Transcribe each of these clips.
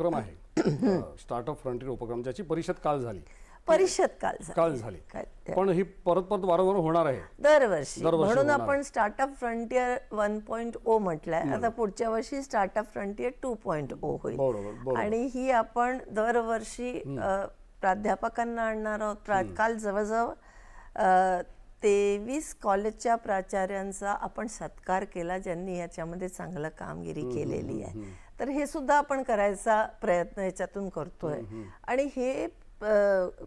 उपक्रम आहे startup frontier उपक्रम, ज्याची परिषद काल झाली. काल झाली. पण ही परत परत वारंवार होणार आहे दरवर्षी. म्हणून होणार. आपण स्टार्टअप फ्रंटियर 1.0 म्हटलंय. आता पुढच्या वर्षी स्टार्टअप फ्रंटियर 2.0 होईल. बरोबर. आणि ही आपण दरवर्षी प्राध्यापकांना आणणार आहोत. काल जवळजवळ 23 कॉलेजच्या प्राचार्यांचा आपण सत्कार केला, ज्यांनी याच्यामध्ये चांगलं कामगिरी केलेली आहे. तर हे सुद्धा आपण करायचा प्रयत्न याच्यातून करतोय. आणि हे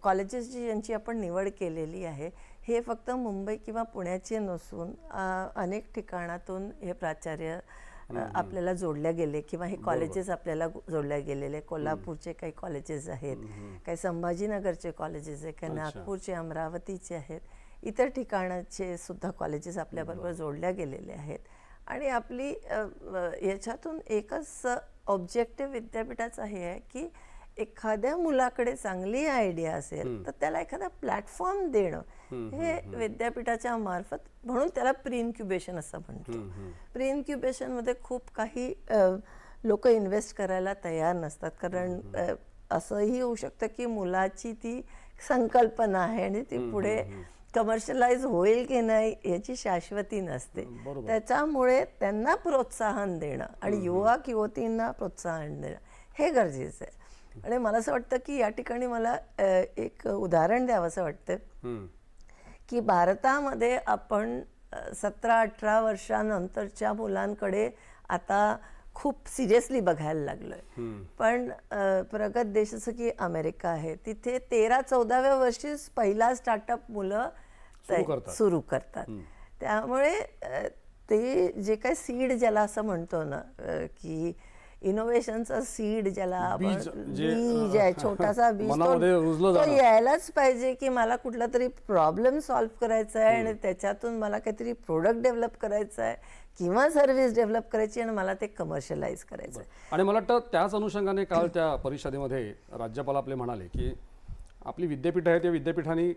कॉलेजेसची ज्यांची आपण निवड केलेली आहे, हे फक्त मुंबई किंवा पुण्याचे नसून अनेक ठिकाणातून हे प्राचार्य आपल्याला जोडल्या गेले किंवा हे कॉलेजेस आपल्याला जोडल्या गेलेले. कोल्हापूरचे काही कॉलेजेस आहेत, काही संभाजीनगरचे कॉलेजेस आहेत, काही नागपूरचे, अमरावतीचे आहेत, इतर ठिकाणाचे सुद्धा कॉलेजेस आपल्याबरोबर जोडल्या गेलेले आहेत. आणि आपली याच्यातून एकच ऑब्जेक्टिव्ह विद्यापीठाचा हे आहे की एखाद्या मुलाकडे चांगली आयडिया असेल तर त्याला एखादा प्लॅटफॉर्म देणं, हे विद्यापीठाच्या मार्फत. म्हणून त्याला प्री इन्क्युबेशन असं म्हणतो. प्री इन्क्युबेशनमध्ये खूप काही लोक इन्व्हेस्ट करायला तयार नसतात, कारण असंही होऊ शकतं की मुलाची ती संकल्पना आहे आणि ती पुढे कमर्शियलाइज होईल की नाही याची शाश्वती नसते. त्याच्यामुळे त्यांना प्रोत्साहन देणं आणि युवक युवतींना प्रोत्साहन देणं हे गरजेचं आहे. आणि मला असं वाटतं की या ठिकाणी मला एक उदाहरण द्यावं असं वाटतं की भारतामध्ये आपण 17-18 वर्षानंतरच्या मुलांकडे आता खूप सिरियसली बघायला लागलोय. पण प्रगत देश जसं की अमेरिका आहे, तिथे 13-14व्या वर्षीच पहिला स्टार्टअप मुलं सुरू करतात. त्यामुळे ते जे काही सीड ज्याला असं म्हणतो ना की इनोव्हेशनचा सीड ज्याला आपण बीज आहे, छोटासा बीज, तो यायलाच पाहिजे की मला कुठला तरी प्रॉब्लेम सॉल्व्ह करायचा आहे आणि त्याच्यातून मला काहीतरी प्रोडक्ट डेव्हलप करायचं आहे किंवा सर्व्हिस डेव्हलप करायची आणि मला ते कमर्शियलाइज करायचं आहे. आणि मला वाटतं त्याच अनुषंगाने काल त्या परिषदेमध्ये राज्यपाल आपले म्हणाले की आपली विद्यापीठ आहे, त्या विद्यापीठांनी